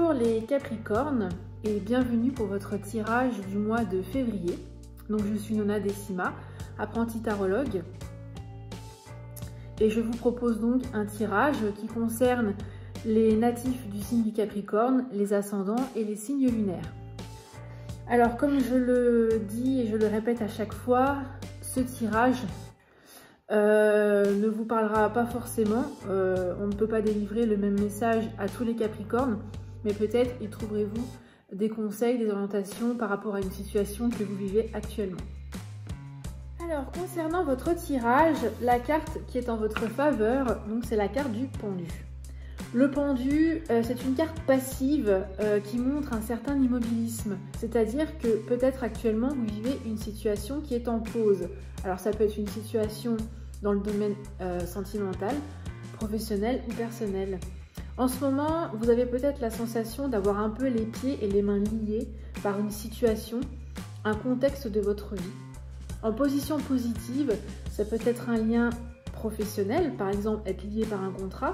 Bonjour les Capricornes et bienvenue pour votre tirage du mois de février. Donc je suis Nona Décima, apprentie tarologue. Et je vous propose donc un tirage qui concerne les natifs du signe du Capricorne, les ascendants et les signes lunaires. Alors comme je le dis et je le répète à chaque fois, ce tirage ne vous parlera pas forcément, on ne peut pas délivrer le même message à tous les Capricornes, mais peut-être y trouverez-vous des conseils, des orientations par rapport à une situation que vous vivez actuellement. Alors concernant votre tirage, la carte qui est en votre faveur, donc c'est la carte du pendu. Le pendu, c'est une carte passive qui montre un certain immobilisme, c'est-à-dire que peut-être actuellement vous vivez une situation qui est en pause. Alors ça peut être une situation dans le domaine sentimental, professionnel ou personnel. En ce moment, vous avez peut-être la sensation d'avoir un peu les pieds et les mains liés par une situation, un contexte de votre vie. En position positive, ça peut être un lien professionnel, par exemple être lié par un contrat,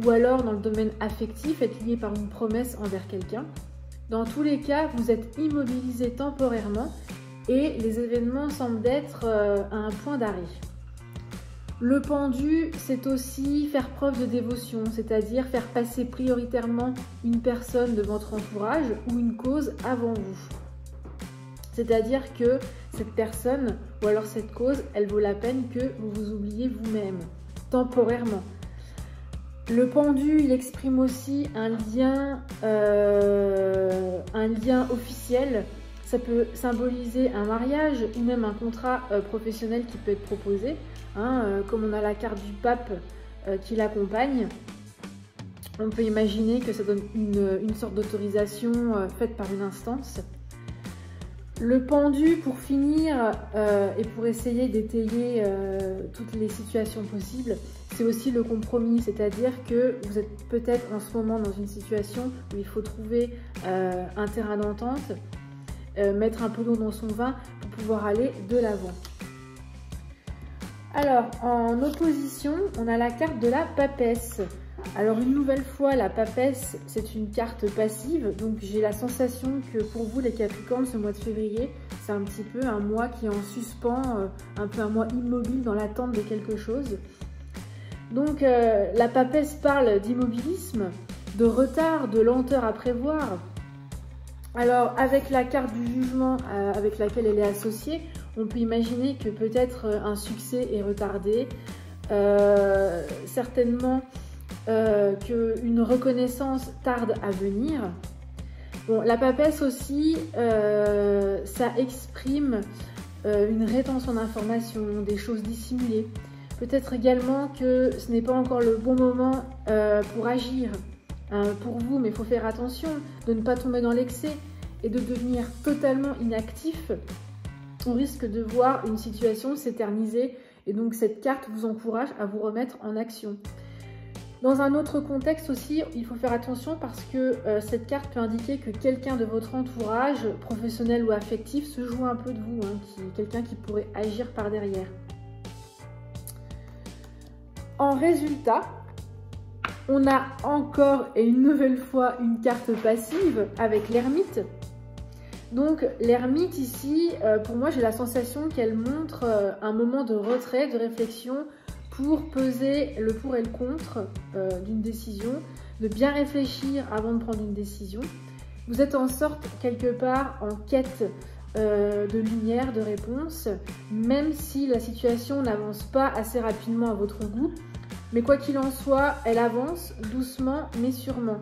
ou alors dans le domaine affectif, être lié par une promesse envers quelqu'un. Dans tous les cas, vous êtes immobilisé temporairement et les événements semblent être à un point d'arrêt. Le pendu, c'est aussi faire preuve de dévotion, c'est-à-dire faire passer prioritairement une personne de votre entourage ou une cause avant vous. C'est-à-dire que cette personne ou alors cette cause, elle vaut la peine que vous vous oubliez vous-même, temporairement. Le pendu, il exprime aussi un lien officiel. Ça peut symboliser un mariage ou même un contrat professionnel qui peut être proposé. Comme on a la carte du pape qui l'accompagne, on peut imaginer que ça donne une sorte d'autorisation faite par une instance. Le pendu, pour finir et pour essayer d'étayer toutes les situations possibles, c'est aussi le compromis, c'est-à-dire que vous êtes peut-être en ce moment dans une situation où il faut trouver un terrain d'entente, mettre un peu d'eau dans son vin pour pouvoir aller de l'avant. Alors, en opposition, on a la carte de la papesse. Alors, une nouvelle fois, la papesse, c'est une carte passive. Donc, j'ai la sensation que pour vous, les Capricornes, ce mois de février, c'est un petit peu un mois qui est en suspens, un peu un mois immobile dans l'attente de quelque chose. Donc, la papesse parle d'immobilisme, de retard, de lenteur à prévoir. Alors, avec la carte du jugement avec laquelle elle est associée, on peut imaginer que peut-être un succès est retardé, certainement qu'une reconnaissance tarde à venir. Bon, la papesse aussi, ça exprime une rétention d'informations, des choses dissimulées. Peut-être également que ce n'est pas encore le bon moment pour agir pour vous, mais il faut faire attention de ne pas tomber dans l'excès et de devenir totalement inactif. On risque de voir une situation s'éterniser et donc cette carte vous encourage à vous remettre en action. Dans un autre contexte aussi, il faut faire attention parce que cette carte peut indiquer que quelqu'un de votre entourage, professionnel ou affectif, se joue un peu de vous, quelqu'un qui pourrait agir par derrière. En résultat, on a encore et une nouvelle fois une carte passive avec l'ermite. Donc l'ermite ici, pour moi j'ai la sensation qu'elle montre un moment de retrait, de réflexion pour peser le pour et le contre d'une décision, de bien réfléchir avant de prendre une décision. Vous êtes en sorte quelque part en quête de lumière, de réponse, même si la situation n'avance pas assez rapidement à votre goût. Mais quoi qu'il en soit, elle avance doucement mais sûrement.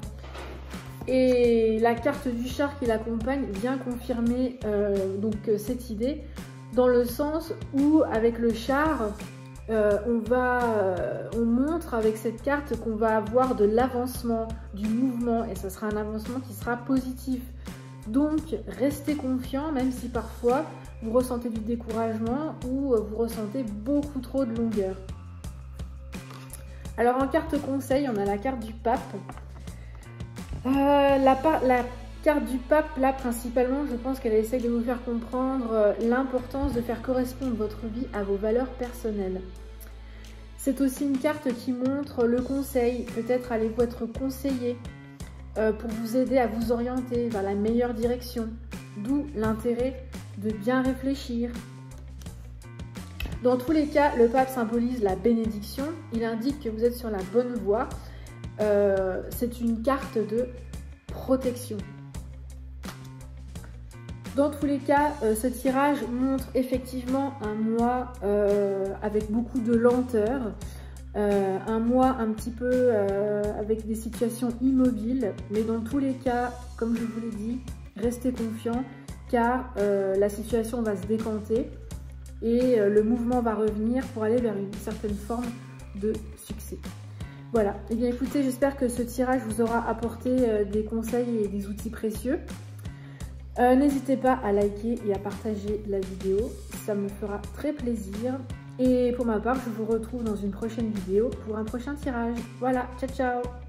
Et la carte du char qui l'accompagne vient confirmer cette idée dans le sens où avec le char, on montre avec cette carte qu'on va avoir de l'avancement, du mouvement et ça sera un avancement qui sera positif. Donc restez confiant même si parfois vous ressentez du découragement ou vous ressentez beaucoup trop de longueur. Alors en carte conseil, on a la carte du pape. La carte du pape, là, principalement, je pense qu'elle essaie de vous faire comprendre l'importance de faire correspondre votre vie à vos valeurs personnelles. C'est aussi une carte qui montre le conseil, peut-être allez-vous être conseillé, pour vous aider à vous orienter vers la meilleure direction. D'où l'intérêt de bien réfléchir. Dans tous les cas, le pape symbolise la bénédiction. Il indique que vous êtes sur la bonne voie. C'est une carte de protection. Dans tous les cas, ce tirage montre effectivement un mois avec beaucoup de lenteur. Un mois un petit peu avec des situations immobiles. Mais dans tous les cas, comme je vous l'ai dit, restez confiants car la situation va se décanter et le mouvement va revenir pour aller vers une certaine forme de succès. Voilà, et bien écoutez, j'espère que ce tirage vous aura apporté des conseils et des outils précieux. N'hésitez pas à liker et à partager la vidéo, ça me fera très plaisir. Et pour ma part, je vous retrouve dans une prochaine vidéo pour un prochain tirage. Voilà, ciao ciao!